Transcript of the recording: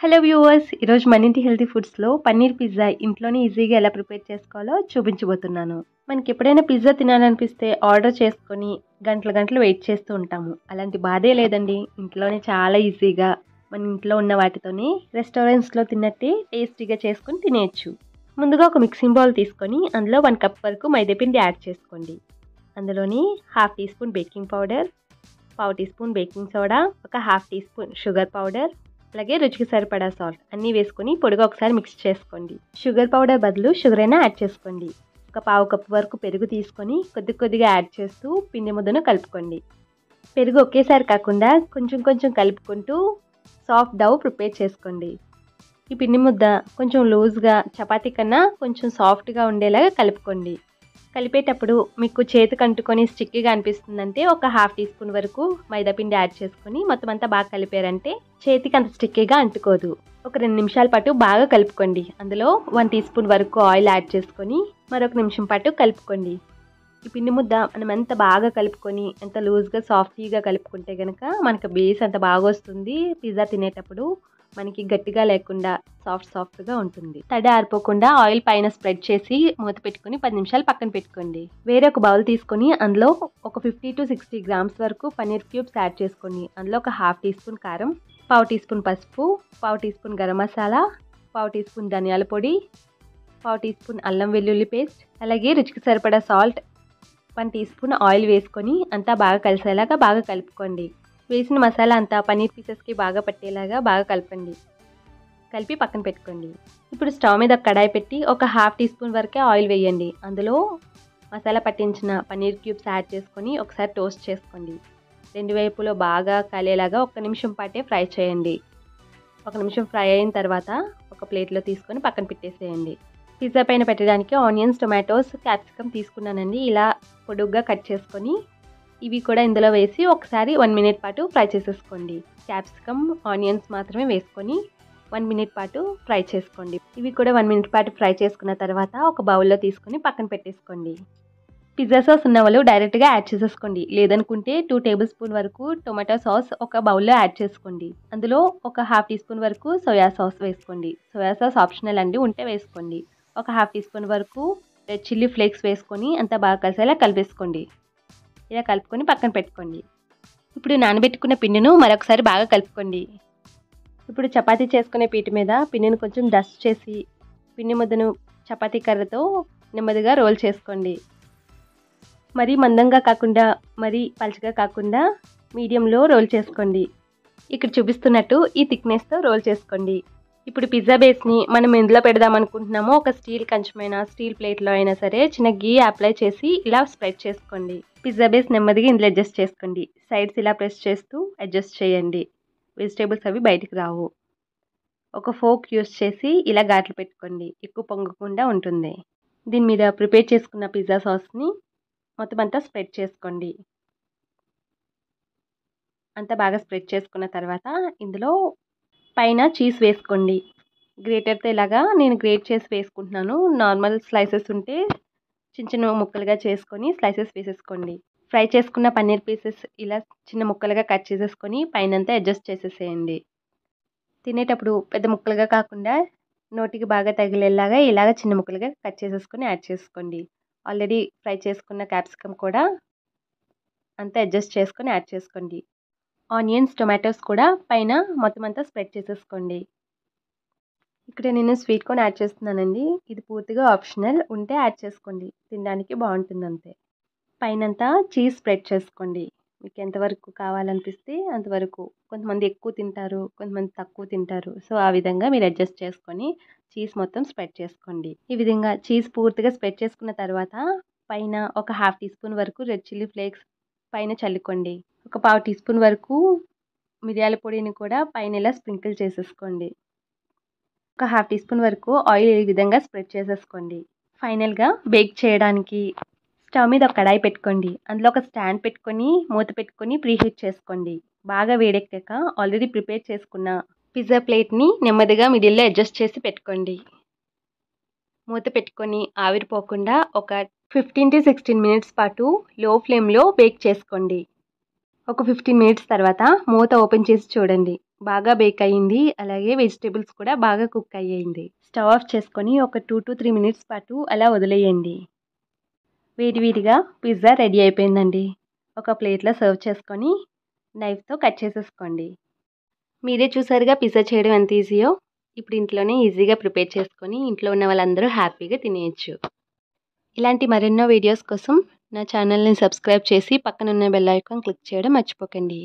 Hello viewers, ఈరోజు మన ఇంటి హెల్తీ ఫుడ్స్లో పన్నీర్ పిజ్జా ఇంట్లోనే ఈజీగా ఎలా ప్రిపేర్ చేసుకోవాలో చూపించబోతున్నాను. మనకి ఎప్పుడైనా పిజ్జా తినాలనిపిస్తే ఆర్డర్ చేసుకొని గంటలు వెయిట్ చేస్తూ ఉంటాము. అలాంటి బాధే లేదండి. ఇంట్లోనే చాలా ఈజీగా మన ఇంట్లో ఉన్న వాటితోనే రెస్టారెంట్స్లో తిన్నట్టే టేస్టీగా చేసుకొని తినేయచ్చు. ముందుగా ఒక మిక్సింగ్ బౌల్ తీసుకొని అందులో 1 కప్ వరకు మైదాపిండి యాడ్ చేసుకోండి. అందులోని 1/2 teaspoon baking powder, 1/4 teaspoon baking soda, ఒక 1/2 టీ స్పూన్ షుగర్ పౌడర్, అలాగే రుచికి సరిపడా సాల్ట్ అన్నీ వేసుకొని పొడిగా ఒకసారి మిక్స్ చేసుకోండి. షుగర్ పౌడర్ బదులు షుగర్ అయినా యాడ్ చేసుకోండి. ఒక 1/2 కప్ వరకు పెరుగు తీసుకొని కొద్దిగా యాడ్ చేస్తూ పిండి ముద్దను కలుపుకోండి. పెరుగు ఒకేసారి కాకుండా కొంచెం కలుపుకుంటూ సాఫ్ట్ డౌ ప్రిపేర్ చేసుకోండి. ఈ పిండి ముద్ద కొంచెం లూజ్గా, చపాతీ కన్నా కొంచెం సాఫ్ట్గా ఉండేలాగా కలుపుకోండి. కలిపేటప్పుడు మీకు చేతికి అంటుకొని స్టిక్కీగా అనిపిస్తుందంటే ఒక 1/2 టీ స్పూన్ వరకు మైదాపిండి యాడ్ చేసుకొని మొత్తం అంతా బాగా కలిపారంటే చేతికి అంత స్టిక్కీగా అంటుకోదు. ఒక 2 నిమిషాల పాటు బాగా కలుపుకోండి. అందులో 1 టీ స్పూన్ వరకు ఆయిల్ యాడ్ చేసుకొని మరొక నిమిషం పాటు కలుపుకోండి. ఈ పిండి ముద్ద మనం ఎంత బాగా కలుపుకొని ఎంత లూజ్గా సాఫ్టీగా కలుపుకుంటే కనుక మనకు బేస్ అంత బాగా వస్తుంది. పిజ్జా తినేటప్పుడు మనకి గట్టిగా లేకుండా సాఫ్ట్గా ఉంటుంది. తడి ఆరిపోకుండా ఆయిల్ పైన స్ప్రెడ్ చేసి మూత పెట్టుకుని 10 నిమిషాలు పక్కన పెట్టుకోండి. వేరే ఒక బౌల్ తీసుకొని అందులో ఒక 50 to 60 గ్రామ్స్ వరకు పన్నీర్ క్యూబ్స్ యాడ్ చేసుకోండి. అందులో ఒక 1/2 టీ స్పూన్ కారం, 1/4 టీ స్పూన్ పసుపు, 1/4 teaspoon garam masala, 1/4 teaspoon ధనియాల పొడి, 1/4 టీ స్పూన్ అల్లం వెల్లుల్లి పేస్ట్, అలాగే రుచికి సరిపడా సాల్ట్, 1 టీ స్పూన్ ఆయిల్ వేసుకొని అంతా బాగా కలిసేలాగా బాగా కలుపుకోండి. వేసిన మసాలా అంతా పన్నీర్ పీసెస్కి బాగా పట్టేలాగా బాగా కలపండి. కలిపి పక్కన పెట్టుకోండి. ఇప్పుడు స్టవ్ మీద కడాయి పెట్టి ఒక 1/2 టీ స్పూన్ వరకే ఆయిల్ వేయండి. అందులో మసాలా పట్టించిన పన్నీర్ క్యూబ్స్ యాడ్ చేసుకొని ఒకసారి టోస్ట్ చేసుకోండి. 2 వైపులో బాగా కాలేలాగా 1 నిమిషం పాటే ఫ్రై చేయండి. 1 నిమిషం ఫ్రై అయిన తర్వాత ఒక ప్లేట్లో తీసుకొని పక్కన పెట్టేసేయండి. పిజ్జా పైన పెట్టడానికి ఆనియన్స్, టొమాటోస్, క్యాప్సికమ్ తీసుకున్నానండి. ఇలా పొడుగ్గా కట్ చేసుకొని ఇవి కూడా ఇందులో వేసి ఒకసారి 1 మినిట్ పాటు ఫ్రై చేసేసుకోండి. క్యాప్సికమ్, ఆనియన్స్ మాత్రమే వేసుకొని 1 మినిట్ పాటు ఫ్రై చేసుకోండి. ఇవి కూడా 1 మినిట్ పాటు ఫ్రై చేసుకున్న తర్వాత ఒక బౌల్లో తీసుకొని పక్కన పెట్టేసుకోండి. పిజ్జా సాస్ ఉన్న వాళ్ళు డైరెక్ట్గా యాడ్ చేసేసుకోండి. లేదనుకుంటే 2 టేబుల్ స్పూన్ వరకు టొమాటో సాస్ ఒక బౌల్లో యాడ్ చేసుకోండి. అందులో ఒక 1/2 టీ స్పూన్ వరకు సోయా సాస్ వేసుకోండి. సోయా సాస్ ఆప్షనల్ అండి, ఉంటే వేసుకోండి. ఒక 1/2 టీ స్పూన్ వరకు రెడ్ చిల్లీ ఫ్లేక్స్ వేసుకొని అంతా బాగా కలిసేలా కలిపేసుకోండి. ఇలా కలుపుకొని పక్కన పెట్టుకోండి. ఇప్పుడు నానబెట్టుకున్న పిండిను మరొకసారి బాగా కలుపుకోండి. ఇప్పుడు చపాతీ చేసుకునే పీట మీద పిండిని కొంచెం డస్ట్ చేసి పిండి ముద్దను చపాతీ కర్రతో నెమ్మదిగా రోల్ చేసుకోండి. మరీ మందంగా కాకుండా మరీ పలుచగా కాకుండా మీడియంలో రోల్ చేసుకోండి. ఇక్కడ చూపిస్తున్నట్టు ఈ థిక్నెస్తో రోల్ చేసుకోండి. ఇప్పుడు పిజ్జా బేస్ని మనం ఎందులో పెడదాం అనుకుంటున్నామో ఒక స్టీల్ కంచమైనా స్టీల్ ప్లేట్లో అయినా సరే చిన్న గీ అప్లై చేసి ఇలా స్ప్రెడ్ చేసుకోండి. పిజ్జా బేస్ నెమ్మదిగా ఇందులో అడ్జస్ట్ చేసుకోండి. సైడ్స్ ఇలా ప్రెస్ చేస్తూ అడ్జస్ట్ చేయండి. వెజిటేబుల్స్ అవి బయటికి రావు. ఒక ఫోర్క్ యూస్ చేసి ఇలా ఘాట్లు పెట్టుకోండి. ఎక్కువ పొంగకుండా ఉంటుంది. దీని మీద ప్రిపేర్ చేసుకున్న పిజ్జా సాస్ని మొత్తం అంతా స్ప్రెడ్ చేసుకోండి. అంతా బాగా స్ప్రెడ్ చేసుకున్న తర్వాత ఇందులో పైన చీజ్ వేసుకోండి. గ్రేటర్తో ఇలాగా నేను గ్రేట్ చేసి వేసుకుంటున్నాను. నార్మల్ స్లైసెస్ ఉంటే చిన్న ముక్కలుగా చేసుకొని స్లైసెస్ వేసేసుకోండి. ఫ్రై చేసుకున్న పన్నీర్ పీసెస్ ఇలా చిన్న ముక్కలుగా కట్ చేసేసుకొని పైనంతా అడ్జస్ట్ చేసేసేయండి. తినేటప్పుడు పెద్ద ముక్కలుగా కాకుండా నోటికి బాగా తగిలేలాగా ఇలాగ చిన్న ముక్కలుగా కట్ చేసేసుకొని యాడ్ చేసుకోండి. ఆల్రెడీ ఫ్రై చేసుకున్న క్యాప్సికమ్ కూడా అంతా అడ్జస్ట్ చేసుకొని యాడ్ చేసుకోండి. ఆనియన్స్, టొమాటోస్ కూడా పైన మొత్తం అంతా స్ప్రెడ్ చేసేసుకోండి. ఇక్కడ నేను స్వీట్ కార్న్ యాడ్ చేస్తున్నానండి. ఇది పూర్తిగా ఆప్షనల్, ఉంటే యాడ్ చేసుకోండి. తినడానికి బాగుంటుంది అంతే. పైనంతా చీజ్ స్ప్రెడ్ చేసుకోండి. మీకు ఎంతవరకు కావాలనిపిస్తే అంతవరకు. కొంతమంది ఎక్కువ తింటారు, కొంతమంది తక్కువ తింటారు. సో ఆ విధంగా మీరు అడ్జస్ట్ చేసుకొని చీజ్ మొత్తం స్ప్రెడ్ చేసుకోండి. ఈ విధంగా చీజ్ పూర్తిగా స్ప్రెడ్ చేసుకున్న తర్వాత పైన ఒక 1/2 టీ స్పూన్ వరకు రెడ్ చిల్లీ ఫ్లేక్స్ పైన చల్లుకోండి. ఒక 1/4 టీ స్పూన్ వరకు మిరియాల పొడిని కూడా పైన ఇలా స్ప్రింకిల్ చేసేసుకోండి. ఒక 1/2 టీ స్పూన్ వరకు ఆయిల్ ఈ విధంగా స్ప్రెడ్ చేసేసుకోండి. ఫైనల్గా బేక్ చేయడానికి స్టవ్ మీద ఒక కడాయి పెట్టుకోండి. అందులో ఒక స్టాండ్ పెట్టుకొని మూత పెట్టుకొని ప్రీహీట్ చేసుకోండి. బాగా వేడెక్కాక ఆల్రెడీ ప్రిపేర్ చేసుకున్న పిజ్జా ప్లేట్ని నెమ్మదిగా మిడిల్లో అడ్జస్ట్ చేసి పెట్టుకోండి. మూత పెట్టుకొని ఆవిరిపోకుండా ఒక 15 to 16 మినిట్స్ పాటు లో ఫ్లేమ్లో బేక్ చేసుకోండి. ఒక 15 మినిట్స్ తర్వాత మూత ఓపెన్ చేసి చూడండి. బాగా బేక్ అయ్యింది. అలాగే వెజిటబుల్స్ కూడా బాగా కుక్ అయ్యింది. స్టవ్ ఆఫ్ చేసుకొని ఒక 2 to 3 మినిట్స్ పాటు అలా వదిలేయండి. వేడివేడిగా పిజ్జా రెడీ అయిపోయిందండి. ఒక ప్లేట్లో సర్వ్ చేసుకొని నైఫ్తో కట్ చేసేసుకోండి. మీరే చూసారుగా పిజ్జా చేయడం ఎంత ఈజీయో. ఇప్పుడు ఇంట్లోనే ఈజీగా ప్రిపేర్ చేసుకొని ఇంట్లో ఉన్న వాళ్ళందరూ హ్యాపీగా తినేయచ్చు. ఇలాంటి మరెన్నో వీడియోస్ కోసం నా ఛానల్ని సబ్స్క్రైబ్ చేసి పక్కనున్న బెల్ ఐకాన్ క్లిక్ చేయడం మర్చిపోకండి.